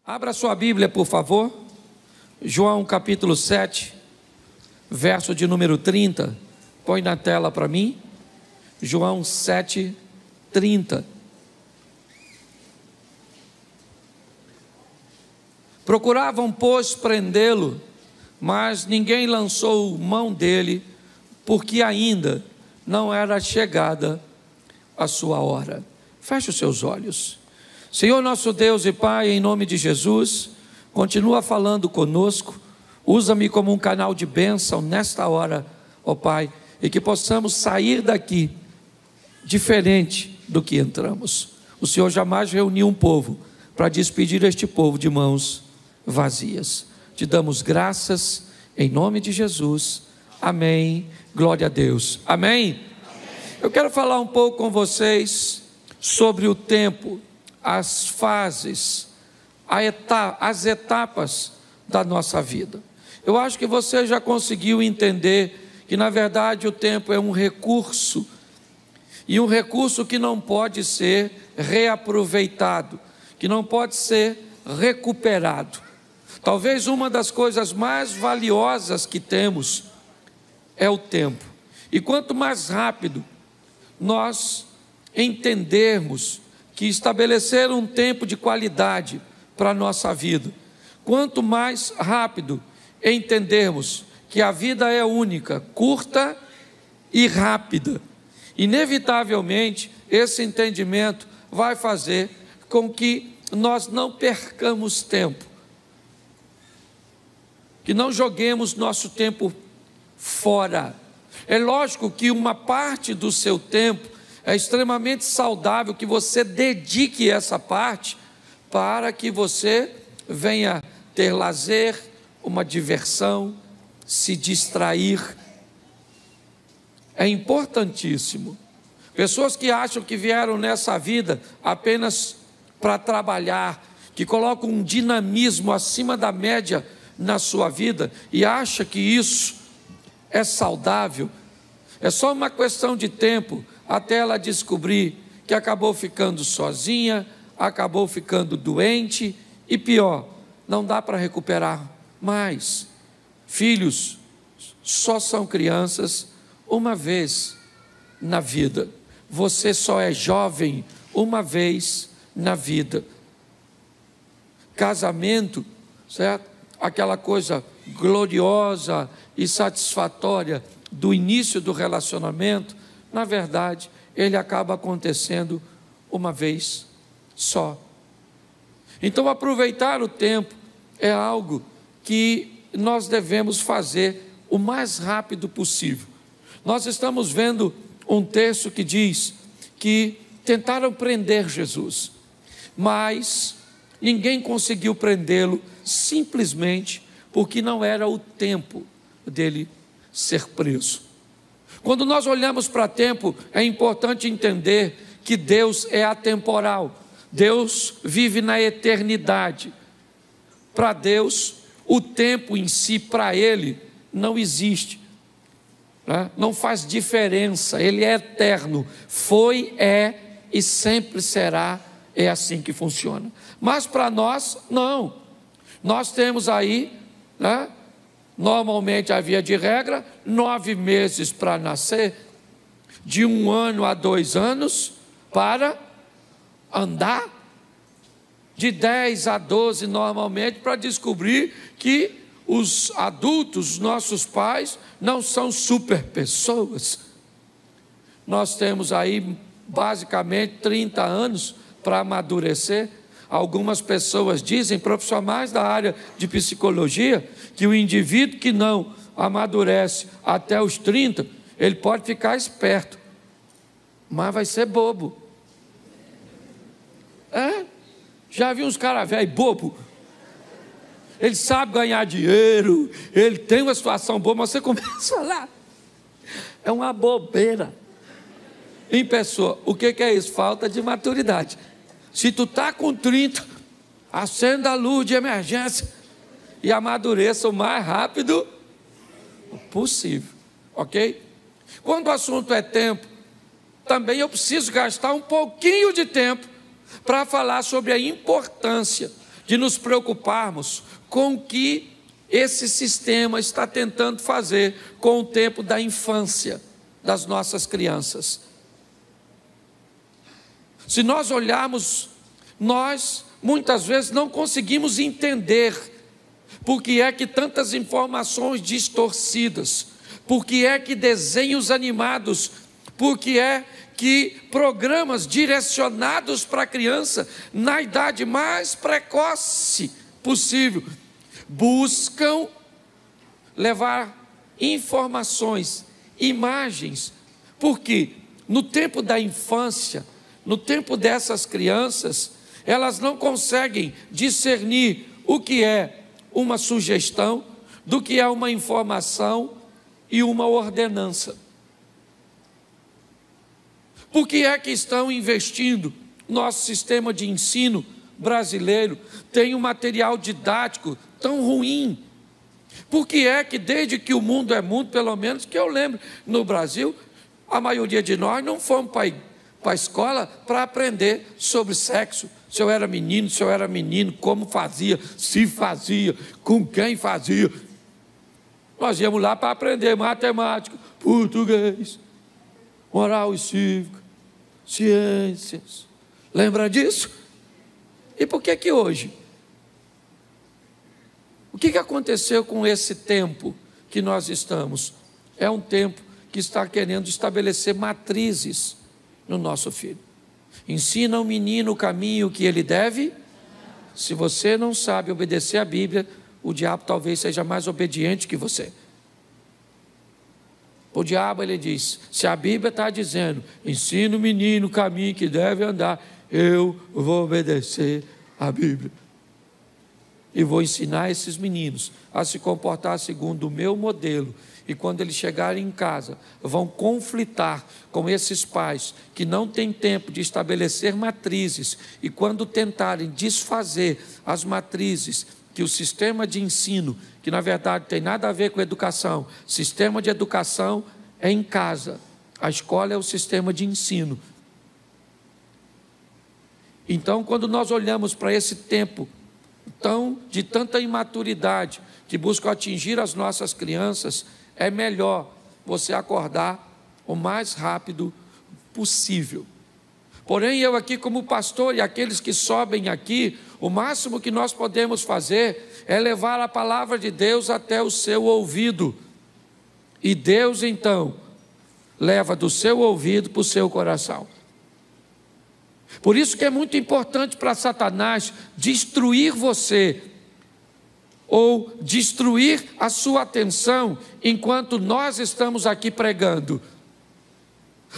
Abra sua Bíblia, por favor. João capítulo 7, verso de número 30. Põe na tela para mim. João 7, 30. Procuravam, pois, prendê-lo, mas ninguém lançou mão dele, porque ainda não era chegada a sua hora. Feche os seus olhos. Senhor nosso Deus e Pai, em nome de Jesus, continua falando conosco, usa-me como um canal de bênção nesta hora, ó Pai, e que possamos sair daqui diferente do que entramos. O Senhor jamais reuniu um povo para despedir este povo de mãos vazias. Te damos graças em nome de Jesus, amém, glória a Deus, amém? Eu quero falar um pouco com vocês sobre o tempo, as fases, as etapas da nossa vida. Eu acho que você já conseguiu entender que na verdade o tempo é um recurso, e um recurso que não pode ser reaproveitado, que não pode ser recuperado. Talvez uma das coisas mais valiosas que temos é o tempo, e quanto mais rápido nós entendermos que estabelecer um tempo de qualidade para a nossa vida, quanto mais rápido entendermos que a vida é única, curta e rápida, inevitavelmente esse entendimento vai fazer com que nós não percamos tempo, que não joguemos nosso tempo fora. É lógico que uma parte do seu tempo é extremamente saudável que você dedique essa parte para que você venha ter lazer, uma diversão, se distrair. É importantíssimo. Pessoas que acham que vieram nessa vida apenas para trabalhar, que colocam um dinamismo acima da média na sua vida e acham que isso é saudável, é só uma questão de tempo até ela descobrir que acabou ficando sozinha, acabou ficando doente e pior, não dá para recuperar mais. Filhos só são crianças uma vez na vida. Você só é jovem uma vez na vida. Casamento, certo? Aquela coisa gloriosa e satisfatória do início do relacionamento, na verdade, ele acaba acontecendo uma vez só. Então, aproveitar o tempo é algo que nós devemos fazer o mais rápido possível. Nós estamos vendo um texto que diz que tentaram prender Jesus, mas ninguém conseguiu prendê-lo simplesmente porque não era o tempo dele ser preso. Quando nós olhamos para tempo, é importante entender que Deus é atemporal. Deus vive na eternidade. Para Deus, o tempo em si, para Ele, não existe, né? Não faz diferença, Ele é eterno. Foi, é e sempre será, é assim que funciona. Mas para nós, não. Nós temos aí, né? Normalmente a via de regra, 9 meses para nascer, de 1 ano a 2 anos para andar, de 10 a 12 normalmente para descobrir que os adultos, nossos pais, não são super pessoas. Nós temos aí basicamente 30 anos para amadurecer. Algumas pessoas dizem, profissionais da área de psicologia, que o indivíduo que não amadurece até os 30, ele pode ficar esperto, mas vai ser bobo. Já vi uns caras velhos bobo. Ele sabe ganhar dinheiro, ele tem uma situação boa, mas você começa a falar, é uma bobeira. Em pessoa, o que é isso? Falta de maturidade. Se tu está com 30, acenda a luz de emergência e amadureça o mais rápido possível, ok? Quando o assunto é tempo, também eu preciso gastar um pouquinho de tempo para falar sobre a importância de nos preocuparmos com o que esse sistema está tentando fazer com o tempo da infância das nossas crianças. Se nós olharmos, nós muitas vezes não conseguimos entender por que é que tantas informações distorcidas, por que é que desenhos animados, por que é que programas direcionados para a criança na idade mais precoce possível buscam levar informações, imagens, porque no tempo da infância, no tempo dessas crianças, elas não conseguem discernir o que é uma sugestão, do que é uma informação e uma ordenança. Por que é que estão investindo? Nosso sistema de ensino brasileiro tem um material didático tão ruim. Por que é que desde que o mundo é mundo, pelo menos que eu lembro, no Brasil, a maioria de nós não fomos para a escola para aprender sobre sexo, se eu era menino, como fazia, se fazia, com quem fazia. Nós íamos lá para aprender matemática, português, moral e cívica, ciências. Lembra disso? E por que hoje? O que aconteceu com esse tempo que nós estamos? É um tempo que está querendo estabelecer matrizes no nosso filho. Ensina o menino o caminho que ele deve. Se você não sabe obedecer a Bíblia, o diabo talvez seja mais obediente que você. O diabo, ele diz, se a Bíblia está dizendo, ensina o menino o caminho que deve andar, eu vou obedecer a Bíblia. E vou ensinar esses meninos a se comportar segundo o meu modelo. E quando eles chegarem em casa, vão conflitar com esses pais que não têm tempo de estabelecer matrizes. E quando tentarem desfazer as matrizes que o sistema de ensino, que na verdade tem nada a ver com educação, sistema de educação é em casa, a escola é o sistema de ensino. Então, quando nós olhamos para esse tempo de tanta imaturidade que busca atingir as nossas crianças, é melhor você acordar o mais rápido possível. Porém, eu aqui como pastor e aqueles que sobem aqui, o máximo que nós podemos fazer é levar a palavra de Deus até o seu ouvido. E Deus então leva do seu ouvido para o seu coração. Por isso que é muito importante para Satanás destruir você, ou destruir a sua atenção enquanto nós estamos aqui pregando.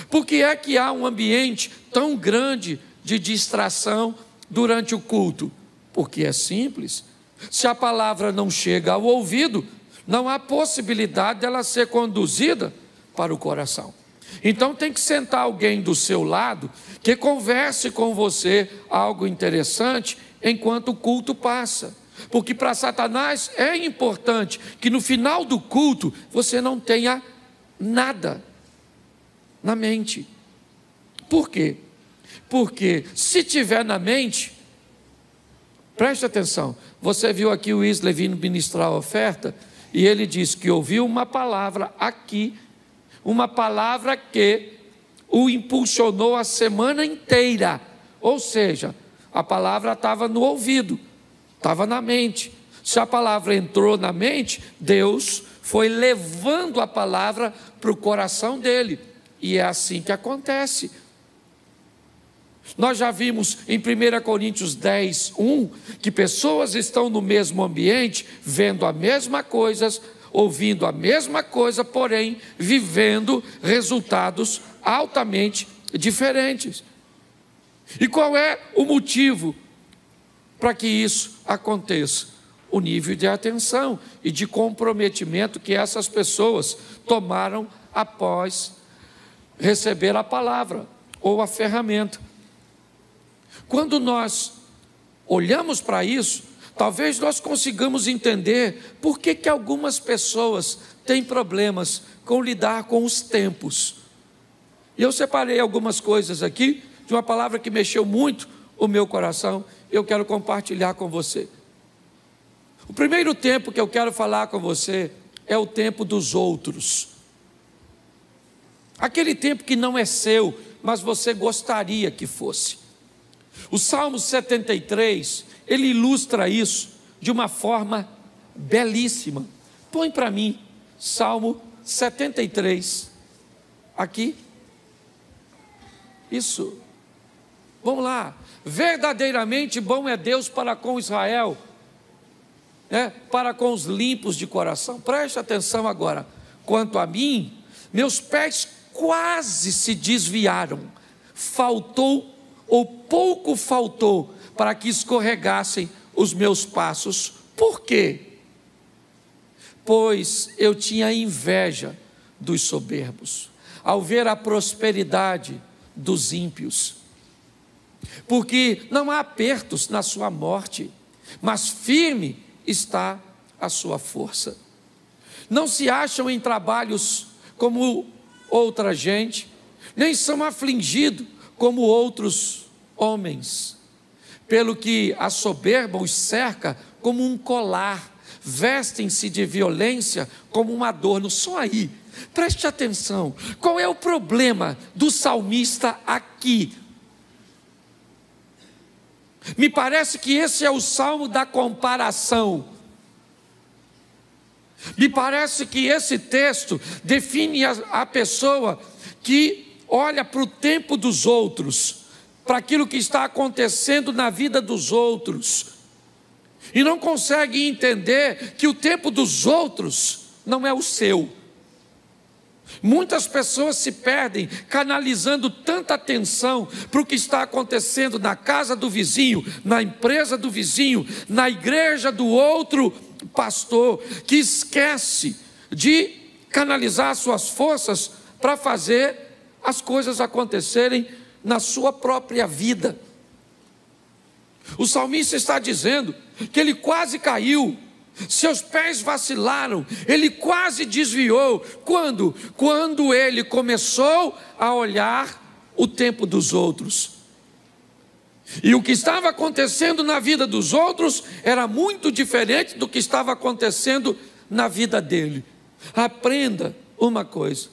Por que é que há um ambiente tão grande de distração durante o culto? Porque é simples. Se a palavra não chega ao ouvido, não há possibilidade dela ser conduzida para o coração. Então tem que sentar alguém do seu lado que converse com você algo interessante enquanto o culto passa. Porque para Satanás é importante que no final do culto você não tenha nada na mente. Por quê? Porque se tiver na mente, preste atenção, você viu aqui o Wesley vindo ministrar a oferta, e ele disse que ouviu uma palavra aqui, uma palavra que o impulsionou a semana inteira, ou seja, a palavra estava no ouvido, estava na mente. Se a palavra entrou na mente, Deus foi levando a palavra para o coração dele, e é assim que acontece. Nós já vimos em 1 Coríntios 10, 1, que pessoas estão no mesmo ambiente, vendo a mesma coisa, ouvindo a mesma coisa, porém vivendo resultados altamente diferentes. E qual é o motivo para que isso aconteça? O nível de atenção e de comprometimento que essas pessoas tomaram após receber a palavra ou a ferramenta. Quando nós olhamos para isso, talvez nós consigamos entender por que algumas pessoas têm problemas com lidar com os tempos. E eu separei algumas coisas aqui, de uma palavra que mexeu muito o meu coração, eu quero compartilhar com você. O primeiro tempo que eu quero falar com você é o tempo dos outros. Aquele tempo que não é seu, mas você gostaria que fosse. O Salmo 73, ele ilustra isso de uma forma belíssima. Põe para mim, Salmo 73, aqui. Isso. Vamos lá. Verdadeiramente bom é Deus para com Israel, para com os limpos de coração. Preste atenção agora. Quanto a mim, meus pés quase se desviaram. Faltou, ou pouco faltou, para que escorregassem os meus passos. Por quê? Pois eu tinha inveja dos soberbos, ao ver a prosperidade dos ímpios. Porque não há apertos na sua morte, mas firme está a sua força. Não se acham em trabalhos como outra gente, nem são afligidos como outros homens. Pelo que a soberba os cerca como um colar, vestem-se de violência como um adorno. Só aí, preste atenção, qual é o problema do salmista aqui? Me parece que esse é o salmo da comparação. Me parece que esse texto define a pessoa que olha para o tempo dos outros, para aquilo que está acontecendo na vida dos outros, e não consegue entender que o tempo dos outros não é o seu. Muitas pessoas se perdem canalizando tanta atenção para o que está acontecendo na casa do vizinho, na empresa do vizinho, na igreja do outro pastor, que esquece de canalizar suas forças para fazer as coisas acontecerem na sua própria vida. O salmista está dizendo que ele quase caiu, seus pés vacilaram, ele quase desviou. Quando? Quando ele começou a olhar o tempo dos outros. E o que estava acontecendo na vida dos outros era muito diferente do que estava acontecendo na vida dele. Aprenda uma coisa: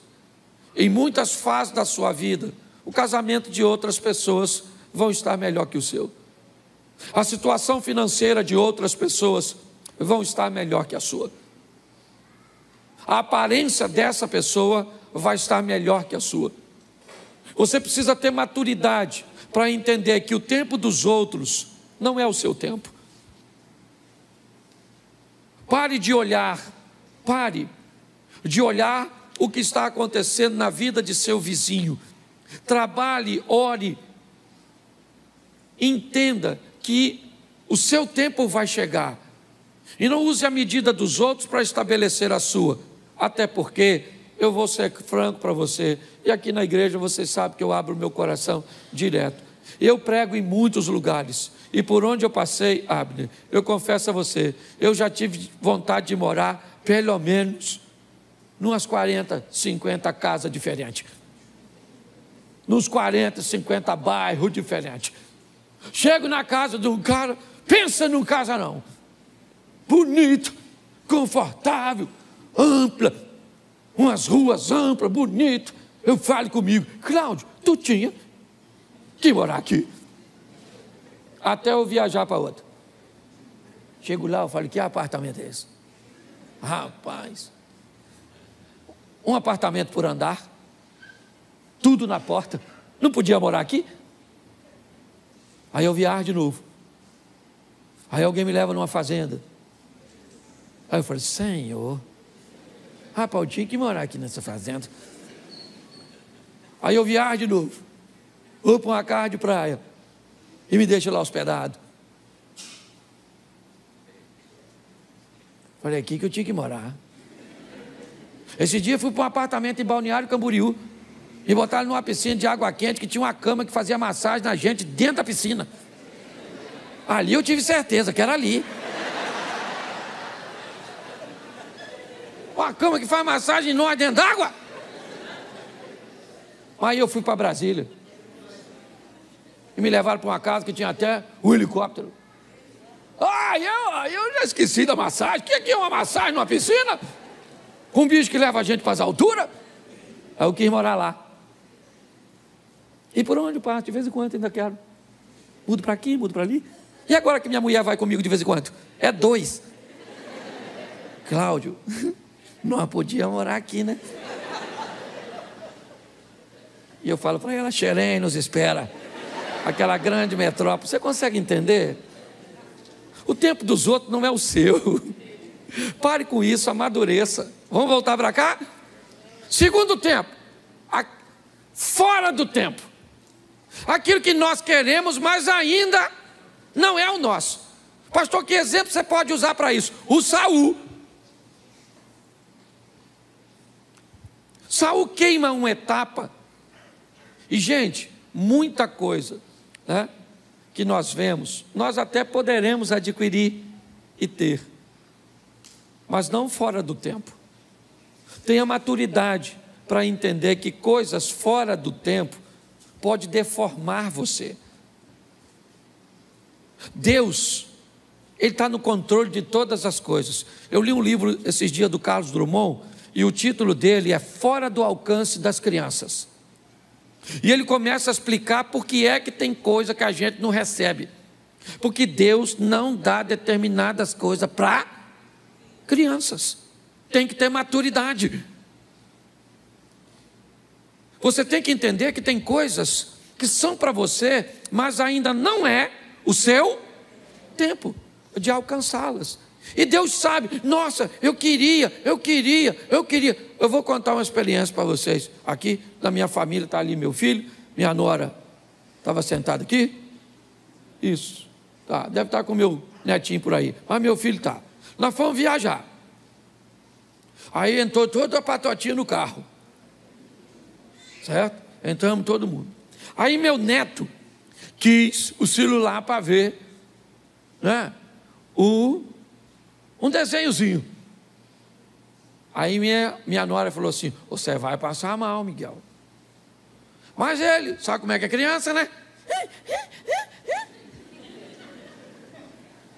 em muitas fases da sua vida, o casamento de outras pessoas vão estar melhor que o seu. A situação financeira de outras pessoas vão estar melhor que a sua. A aparência dessa pessoa vai estar melhor que a sua. Você precisa ter maturidade para entender que o tempo dos outros não é o seu tempo. Pare de olhar o que está acontecendo na vida de seu vizinho. Trabalhe, ore, entenda que o seu tempo vai chegar. E não use a medida dos outros para estabelecer a sua. Até porque, eu vou ser franco para você, e aqui na igreja você sabe que eu abro meu coração direto. Eu prego em muitos lugares, e por onde eu passei, Abner, eu confesso a você, eu já tive vontade de morar, pelo menos, numas 40, 50 casas diferentes. Nos 40, 50 bairros diferentes. Chego na casa de um cara, pensa num casarão. Bonito, confortável, ampla, umas ruas amplas, bonito. Eu falo comigo: Cláudio, tu tinha que morar aqui. Até eu viajar para outra. Chego lá, eu falo: que apartamento é esse? Rapaz, um apartamento por andar, tudo na porta. Não podia morar aqui? Aí eu viajo de novo. Aí alguém me leva numa fazenda. Aí eu falei: Senhor, rapaz, eu tinha que morar aqui nessa fazenda. Aí eu viajo de novo. Vou para uma casa de praia e me deixa lá hospedado. Falei: aqui que eu tinha que morar. Esse dia eu fui para um apartamento em Balneário Camboriú e botaram numa piscina de água quente que tinha uma cama que fazia massagem na gente dentro da piscina. Ali eu tive certeza que era ali. Uma cama que faz massagem em nós dentro d'água. Aí eu fui para Brasília. e me levaram para uma casa que tinha até um helicóptero. Eu já esqueci da massagem. O que é uma massagem numa piscina? Com um bicho que leva a gente para as alturas? Aí eu quis morar lá. E por onde eu passo? De vez em quando ainda quero. Mudo para aqui, mudo para ali. E agora que minha mulher vai comigo de vez em quando? É 2. Cláudio, não podia morar aqui, né? E eu falo para ela, Xerém nos espera. Aquela grande metrópole. Você consegue entender? O tempo dos outros não é o seu. Pare com isso, amadureça. Vamos voltar para cá? Segundo tempo, fora do tempo. Aquilo que nós queremos, mas ainda não é o nosso. Pastor, que exemplo você pode usar para isso? O Saul. Saul queima uma etapa. E, gente, muita coisa, né, que nós vemos, nós até poderemos adquirir e ter, mas não fora do tempo. Tenha maturidade para entender que coisas fora do tempo pode deformar você. Deus, Ele está no controle de todas as coisas. Eu li um livro esses dias do Carlos Drummond, e o título dele é Fora do Alcance das Crianças. E ele começa a explicar por que é que tem coisa que a gente não recebe. Porque Deus não dá determinadas coisas para crianças. Tem que ter maturidade. Você tem que entender que tem coisas que são para você, mas ainda não é o seu tempo de alcançá-las. E Deus sabe, nossa, eu queria. Eu vou contar uma experiência para vocês. Aqui, da minha família, está ali meu filho, minha nora estava sentada aqui. Isso, tá, deve estar com meu netinho por aí, mas meu filho está. Nós fomos viajar. Aí entrou toda a patotinha no carro. Certo? Entramos todo mundo. Aí meu neto quis o celular para ver, né, um desenhozinho. Aí minha nora falou assim, você vai passar mal, Miguel. Mas ele, sabe como é que é criança, né?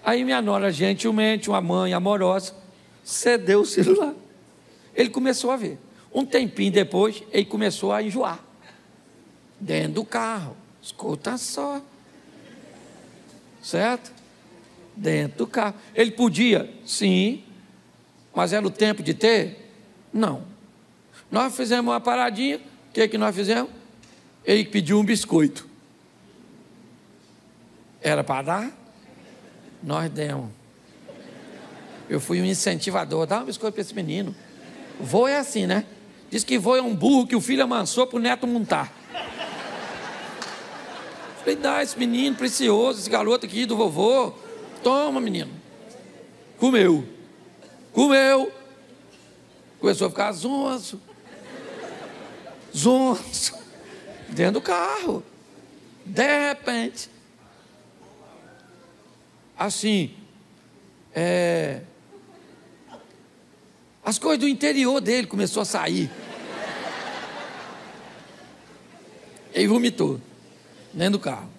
Aí minha nora, gentilmente, uma mãe amorosa, cedeu o celular. Ele começou a ver. Um tempinho depois, ele começou a enjoar. Dentro do carro, escuta só. Certo? Dentro do carro. Ele podia? Sim. Mas era o tempo de ter? Não. Nós fizemos uma paradinha. O que nós fizemos? Ele pediu um biscoito. Era para dar? Nós demos. Eu fui um incentivador. Dá um biscoito para esse menino. Vô é assim, né? Diz que vô é um burro que o filho amansou para o neto montar. Falei, dá esse menino precioso, esse garoto aqui do vovô. Toma, menino. Comeu. Começou a ficar zonzo. Dentro do carro. De repente. Assim. As coisas do interior dele começou a sair. Ele vomitou. Dentro do carro.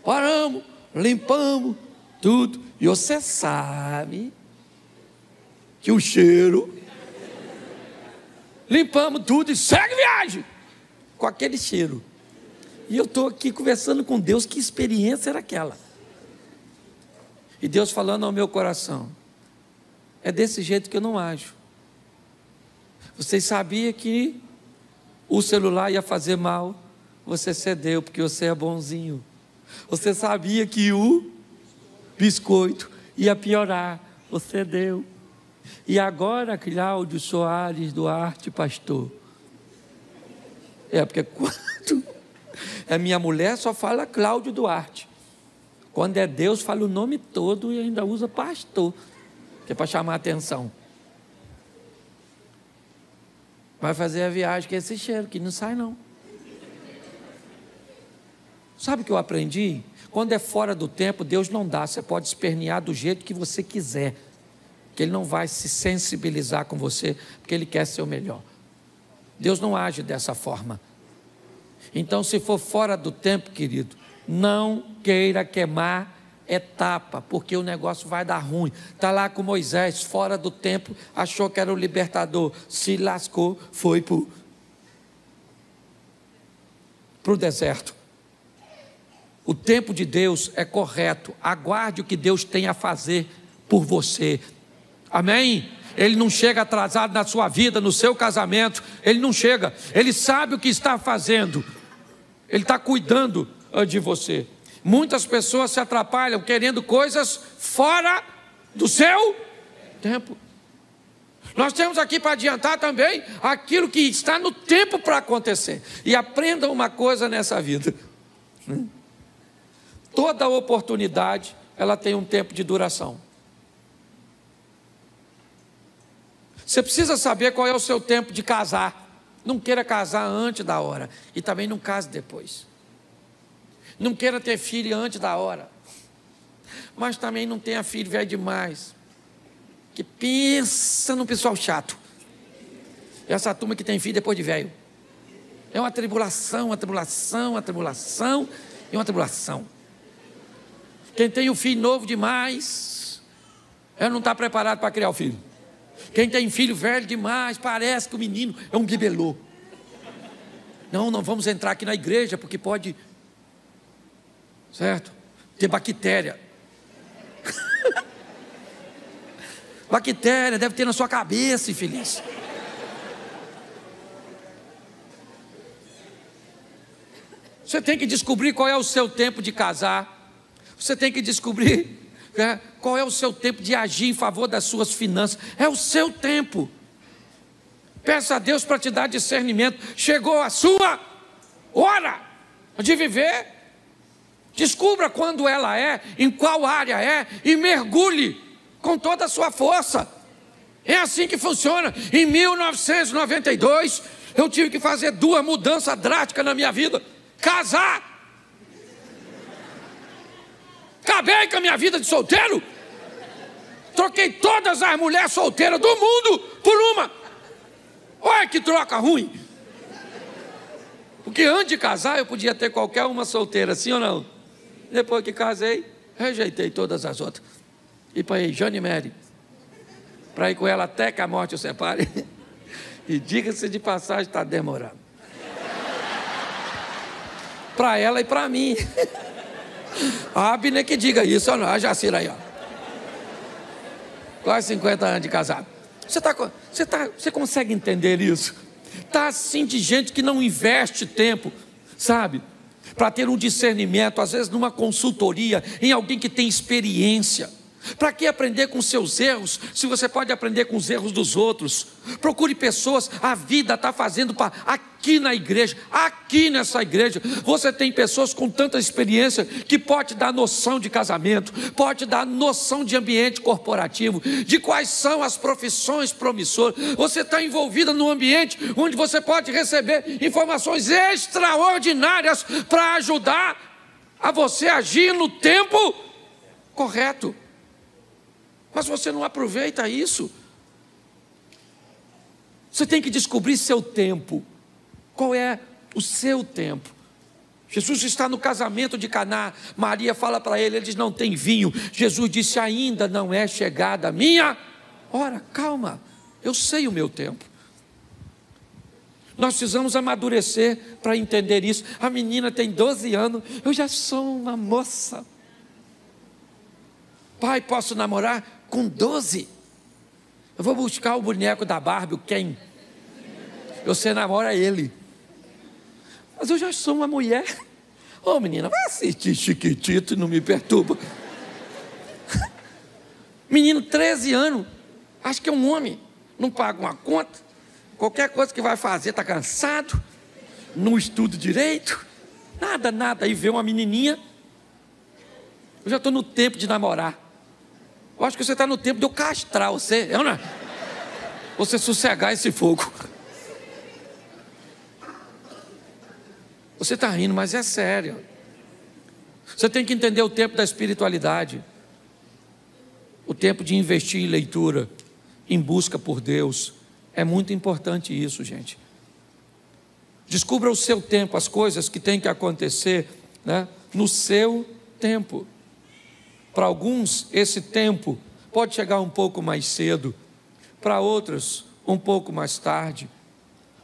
Paramos, limpamos tudo. E você sabe que o cheiro. Limpamos tudo e segue viagem. Com aquele cheiro. E eu estou aqui conversando com Deus. Que experiência era aquela? E Deus falando ao meu coração. É desse jeito que eu não ajo. Vocês sabiam que o celular ia fazer mal? Você cedeu porque você é bonzinho. Você sabia que o biscoito ia piorar? Você deu. E agora, Cláudio Soares Duarte, pastor. Porque quando é minha mulher, só fala Cláudio Duarte. Quando é Deus, fala o nome todo e ainda usa pastor, que é para chamar a atenção. Vai fazer a viagem com esse cheiro, que não sai não. Sabe o que eu aprendi? Quando é fora do tempo, Deus não dá. Você pode espernear do jeito que você quiser, que Ele não vai se sensibilizar com você, porque Ele quer ser o melhor. Deus não age dessa forma. Então, se for fora do tempo, querido, Não queira queimar etapa, porque o negócio vai dar ruim. Está lá com Moisés, fora do tempo, achou que era o libertador, se lascou, foi para o deserto. O tempo de Deus é correto, aguarde o que Deus tem a fazer por você, amém? Ele não chega atrasado na sua vida, no seu casamento, ele não chega, ele sabe o que está fazendo, ele está cuidando de você. Muitas pessoas se atrapalham querendo coisas fora do seu tempo. Nós temos aqui para adiantar também aquilo que está no tempo para acontecer. E aprenda uma coisa nessa vida: toda oportunidade, ela tem um tempo de duração. Você precisa saber qual é o seu tempo de casar. Não queira casar antes da hora, e também não case depois. Não queira ter filho antes da hora, mas também não tenha filho velho demais, que pensa no pessoal chato. Essa turma que tem filho depois de velho é uma tribulação, uma tribulação, uma tribulação e uma tribulação. Quem tem um filho novo demais, não está preparado para criar o filho. Quem tem filho velho demais, parece que o menino é um bibelô. Não vamos entrar aqui na igreja, porque pode, certo, ter bactéria. Bactéria deve ter na sua cabeça, infeliz. Você tem que descobrir qual é o seu tempo de casar. Você tem que descobrir qual é o seu tempo de agir em favor das suas finanças. É o seu tempo. Peça a Deus para te dar discernimento. Chegou a sua hora de viver. Descubra quando ela é, em qual área é, e mergulhe com toda a sua força. É assim que funciona. Em 1992, eu tive que fazer 2 mudanças drásticas na minha vida. Casar. Acabei com a minha vida de solteiro. Troquei todas as mulheres solteiras do mundo por uma. Olha que troca ruim. Porque antes de casar eu podia ter qualquer uma solteira, sim ou não? Depois que casei, rejeitei todas as outras. E parei Jane Mary, para ir com ela até que a morte o separe. E diga-se de passagem, está demorando. Para ela e para mim. A Abner que diga isso, ou não? A Jacira aí, ó. Quase 50 anos de casado. Você consegue entender isso? Está assim de gente que não investe tempo, sabe? Para ter um discernimento, às vezes numa consultoria, em alguém que tem experiência. Para que aprender com seus erros, se você pode aprender com os erros dos outros? Procure pessoas, a vida está fazendo aqui na igreja, aqui nessa igreja, você tem pessoas com tanta experiência, que pode dar noção de casamento, pode dar noção de ambiente corporativo, de quais são as profissões promissoras. Você está envolvida num ambiente, onde você pode receber informações extraordinárias, para ajudar a você agir no tempo correto. Mas você não aproveita isso. Você tem que descobrir seu tempo. Qual é o seu tempo? Jesus está no casamento de Caná. Maria fala para ele, ele diz, não tem vinho. Jesus disse, ainda não é chegada a minha hora. Calma, eu sei o meu tempo. Nós precisamos amadurecer para entender isso. A menina tem 12 anos, eu já sou uma moça. Pai, posso namorar? Com 12, eu vou buscar o boneco da Barbie, o Ken. Você namora ele. Mas eu já sou uma mulher. Ô menina, vai assistir Chiquitito e não me perturba. Menino, 13 anos, acho que é um homem, não paga uma conta, qualquer coisa que vai fazer está cansado, não estuda direito, nada, aí vê uma menininha. Eu já estou no tempo de namorar. Eu acho que você está no tempo de eu castrar você, não é? Você sossegar esse fogo. Você está rindo, mas é sério. Você tem que entender o tempo da espiritualidade, o tempo de investir em leitura, em busca por Deus. É muito importante isso, gente. Descubra o seu tempo, as coisas que têm que acontecer, né? no seu tempo. Para alguns, esse tempo pode chegar um pouco mais cedo, para outros, um pouco mais tarde,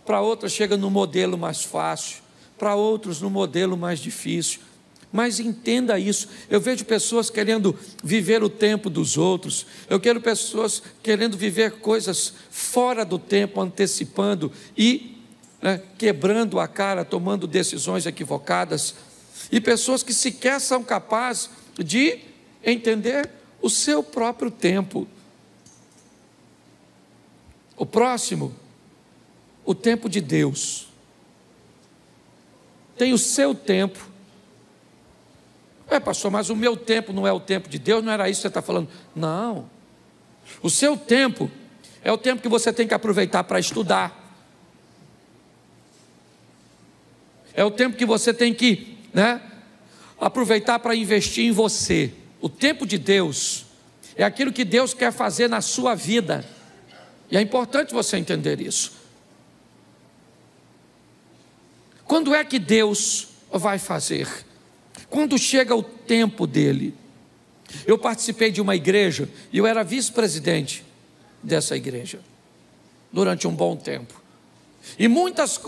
para outros chega no modelo mais fácil, para outros no modelo mais difícil. Mas entenda isso, eu vejo pessoas querendo viver o tempo dos outros, eu quero pessoas querendo viver coisas fora do tempo, antecipando e quebrando a cara, tomando decisões equivocadas, e pessoas que sequer são capazes de entender o seu próprio tempo. O próximo, o tempo de Deus, tem o seu tempo. Pastor, mas o meu tempo não é o tempo de Deus? Não era isso que você está falando? Não, o seu tempo é o tempo que você tem que aproveitar para estudar, é o tempo que você tem que aproveitar para investir em você. O tempo de Deus é aquilo que Deus quer fazer na sua vida, e é importante você entender isso. Quando é que Deus vai fazer? Quando chega o tempo dele. Eu participei de uma igreja e eu era vice-presidente dessa igreja durante um bom tempo, e muitas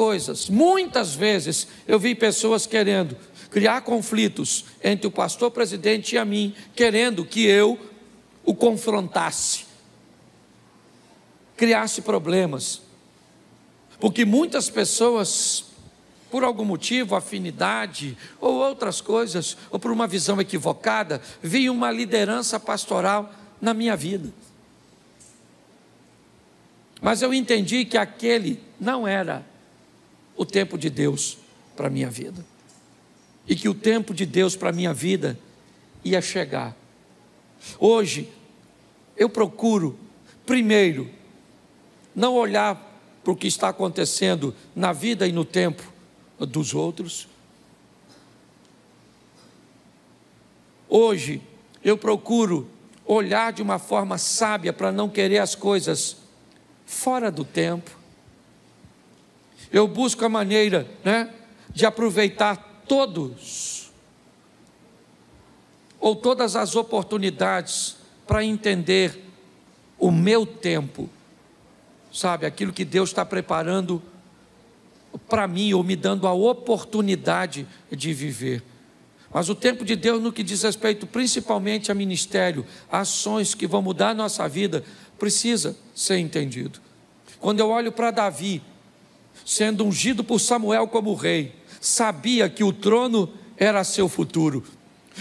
vezes eu vi pessoas querendo criar conflitos entre o pastor presidente e a mim, querendo que eu o confrontasse, criasse problemas, porque muitas pessoas, por algum motivo, afinidade ou outras coisas, ou por uma visão equivocada, viam uma liderança pastoral na minha vida. Mas eu entendi que aquele não era o tempo de Deus para a minha vida, e que o tempo de Deus para a minha vida ia chegar. Hoje, eu procuro, primeiro, não olhar para o que está acontecendo na vida e no tempo dos outros. Hoje, eu procuro olhar de uma forma sábia para não querer as coisas fora do tempo. Eu busco a maneira, de aproveitar todas as oportunidades para entender o meu tempo, sabe, aquilo que Deus está preparando para mim, ou me dando a oportunidade de viver. Mas o tempo de Deus, no que diz respeito principalmente a ministério, a ações que vão mudar a nossa vida, precisa ser entendido. Quando eu olho para Davi, sendo ungido por Samuel como rei, sabia que o trono era seu futuro.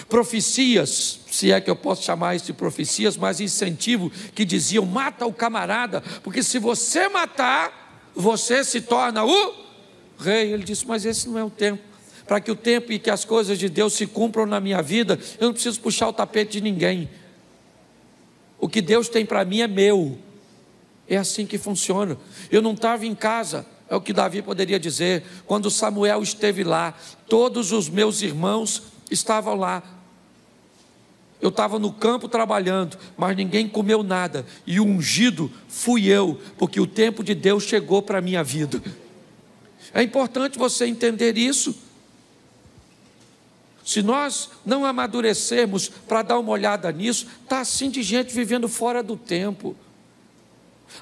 Profecias, se é que eu posso chamar isso de profecias, mas incentivo, que diziam: mata o camarada, porque se você matar, você se torna o rei. Ele disse: mas esse não é o tempo. Para que o tempo e que as coisas de Deus se cumpram na minha vida, eu não preciso puxar o tapete de ninguém. O que Deus tem para mim é meu. É assim que funciona. Eu não estava em casa, é o que Davi poderia dizer, quando Samuel esteve lá, todos os meus irmãos estavam lá. Eu estava no campo trabalhando, mas ninguém comeu nada, e o ungido fui eu, porque o tempo de Deus chegou para a minha vida. É importante você entender isso. Se nós não amadurecermos para dar uma olhada nisso, está assim de gente vivendo fora do tempo.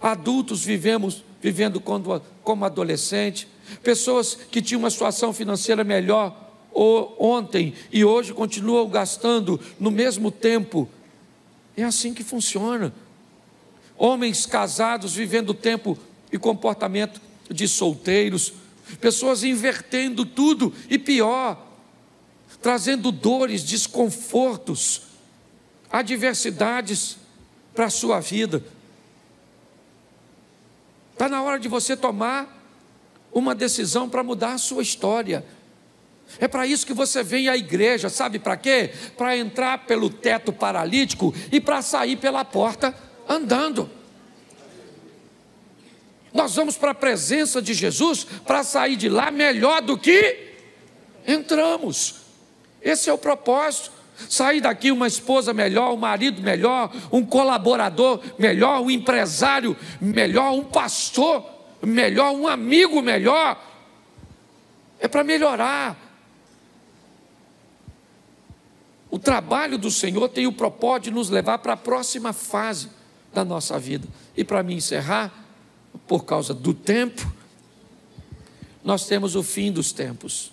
Adultos vivendo como adolescente, pessoas que tinham uma situação financeira melhor ontem e hoje continuam gastando no mesmo tempo. É assim que funciona. Homens casados vivendo tempo e comportamento de solteiros, pessoas invertendo tudo e pior, trazendo dores, desconfortos, adversidades para a sua vida. Está na hora de você tomar uma decisão para mudar a sua história. É para isso que você vem à igreja, sabe para quê? Para entrar pelo teto paralítico e para sair pela porta andando. Nós vamos para a presença de Jesus para sair de lá melhor do que entramos. Esse é o propósito. Sair daqui uma esposa melhor, um marido melhor, um colaborador melhor, um empresário melhor, um pastor melhor, um amigo melhor. É para melhorar. O trabalho do Senhor tem o propósito de nos levar para a próxima fase da nossa vida. E para me encerrar, por causa do tempo, nós temos o fim dos tempos.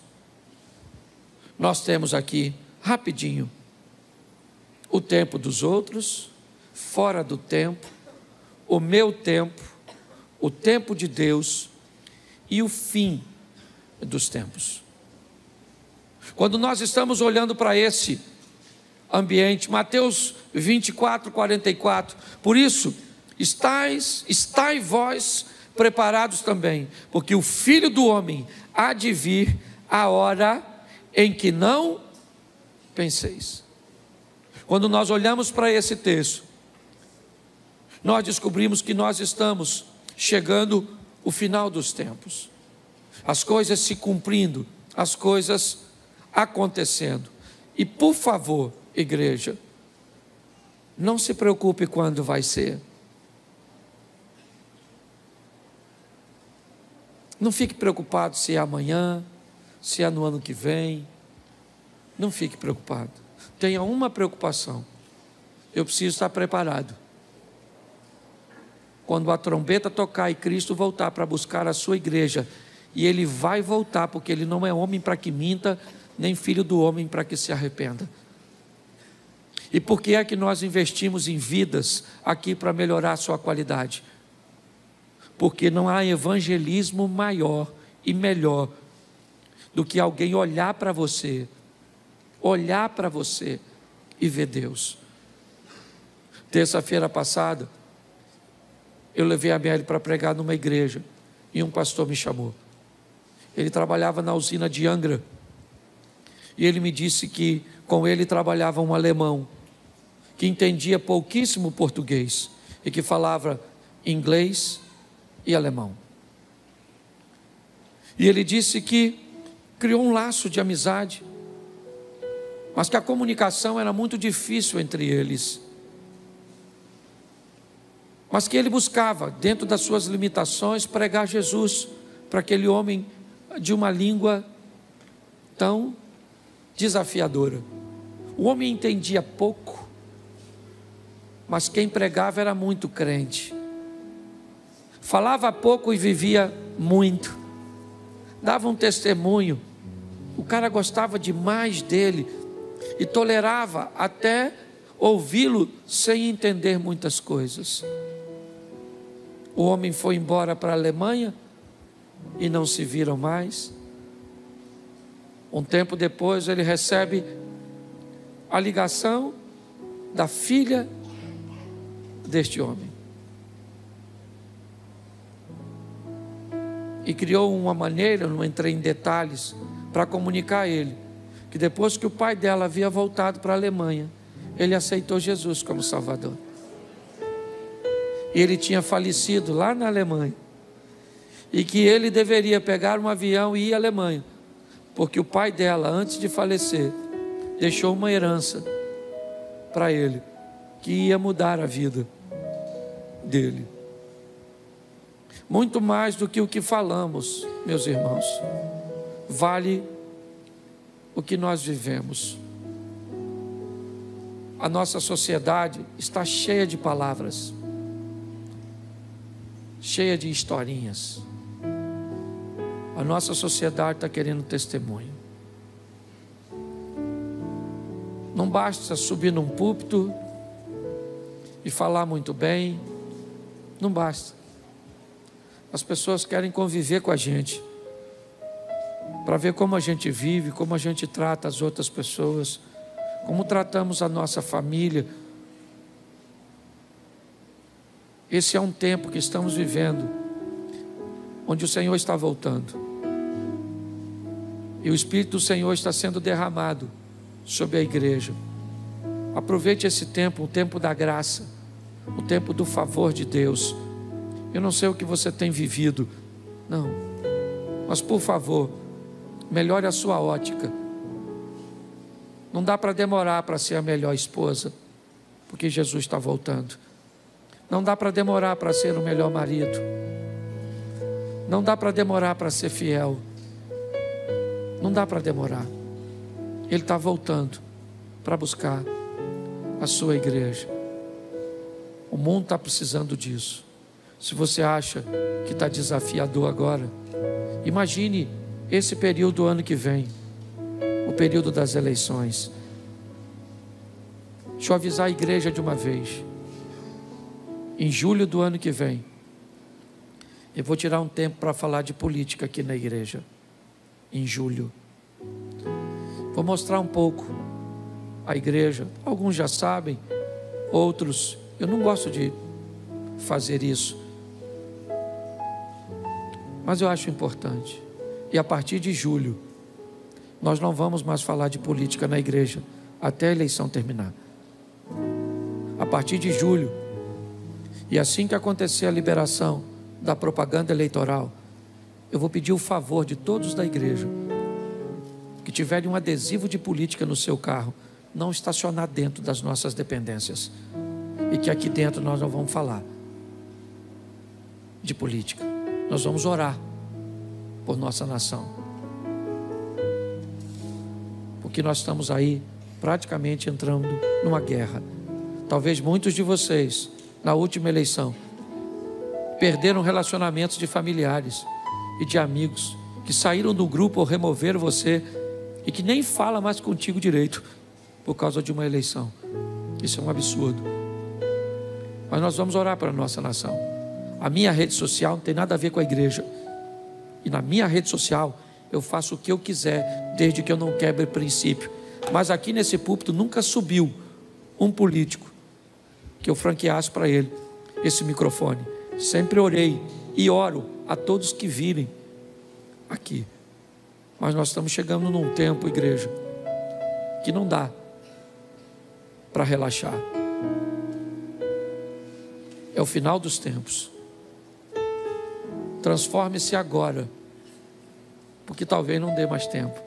Nós temos aqui, rapidinho, o tempo dos outros, fora do tempo, o meu tempo, o tempo de Deus e o fim dos tempos. Quando nós estamos olhando para esse ambiente, Mateus 24, 44, por isso, estai vós preparados também, porque o Filho do Homem há de vir a hora em que não penseis. Quando nós olhamos para esse texto, nós descobrimos que nós estamos chegando ao final dos tempos, as coisas se cumprindo, as coisas acontecendo. E por favor, igreja, não se preocupe quando vai ser. Não fique preocupado se é amanhã, se é no ano que vem. Não fique preocupado. Tenha uma preocupação: eu preciso estar preparado. Quando a trombeta tocar e Cristo voltar para buscar a sua igreja, e Ele vai voltar, porque Ele não é homem para que minta, nem filho do homem para que se arrependa. E por que é que nós investimos em vidas aqui para melhorar a sua qualidade? Porque não há evangelismo maior e melhor do que alguém olhar para você e ver Deus. Terça-feira passada, eu levei a Mary para pregar numa igreja e um pastor me chamou. Ele trabalhava na usina de Angra e ele me disse que com ele trabalhava um alemão que entendia pouquíssimo português e que falava inglês e alemão. E ele disse que criou um laço de amizade, mas que a comunicação era muito difícil entre eles. Mas que ele buscava, dentro das suas limitações, pregar Jesus para aquele homem de uma língua tão desafiadora. O homem entendia pouco, mas quem pregava era muito crente. Falava pouco e vivia muito. Dava um testemunho. O cara gostava demais dele e tolerava até ouvi-lo sem entender muitas coisas. O homem foi embora para a Alemanha e não se viram mais. Um tempo depois ele recebe a ligação da filha deste homem. E criou uma maneira, não entrei em detalhes, para comunicar a ele, que depois que o pai dela havia voltado para a Alemanha, ele aceitou Jesus como Salvador. E ele tinha falecido lá na Alemanha. E que ele deveria pegar um avião e ir à Alemanha, porque o pai dela, antes de falecer, deixou uma herança para ele, que ia mudar a vida dele. Muito mais do que o que falamos, meus irmãos, vale o que nós vivemos. A nossa sociedade está cheia de palavras, cheia de historinhas. A nossa sociedade está querendo testemunho. Não basta subir num púlpito e falar muito bem, não basta. As pessoas querem conviver com a gente, para ver como a gente vive, como a gente trata as outras pessoas, como tratamos a nossa família. Esse é um tempo que estamos vivendo, onde o Senhor está voltando. E o Espírito do Senhor está sendo derramado sobre a igreja. Aproveite esse tempo, o tempo da graça, o tempo do favor de Deus. Eu não sei o que você tem vivido, não, mas por favor, melhore a sua ótica. Não dá para demorar para ser a melhor esposa, porque Jesus está voltando. Não dá para demorar para ser o melhor marido. Não dá para demorar para ser fiel. Não dá para demorar. Ele está voltando. para buscar a sua igreja. O mundo está precisando disso. Se você acha que está desafiador agora, imagine esse período do ano que vem, o período das eleições. Deixa eu avisar a igreja de uma vez. Em julho do ano que vem, eu vou tirar um tempo para falar de política aqui na igreja. Em julho. Vou mostrar um pouco a igreja. Alguns já sabem, outros, eu não gosto de fazer isso, mas eu acho importante. E a partir de julho, nós não vamos mais falar de política na igreja até a eleição terminar. A partir de julho, e assim que acontecer a liberação da propaganda eleitoral, eu vou pedir o favor de todos da igreja que tiverem um adesivo de política no seu carro, não estacionar dentro das nossas dependências, e que aqui dentro nós não vamos falar de política. Nós vamos orar por nossa nação, porque nós estamos aí praticamente entrando numa guerra. Talvez muitos de vocês, na última eleição, perderam relacionamentos de familiares e de amigos que saíram do grupo ou removeram você e que nem fala mais contigo direito por causa de uma eleição. Isso é um absurdo. Mas nós vamos orar para a nossa nação. A minha rede social não tem nada a ver com a igreja, e na minha rede social eu faço o que eu quiser, desde que eu não quebre princípio. Mas aqui nesse púlpito nunca subiu um político que eu franqueasse para ele esse microfone. Sempre orei e oro a todos que virem aqui. Mas nós estamos chegando num tempo, igreja, que não dá para relaxar. É o final dos tempos. Transforme-se agora, porque talvez não dê mais tempo.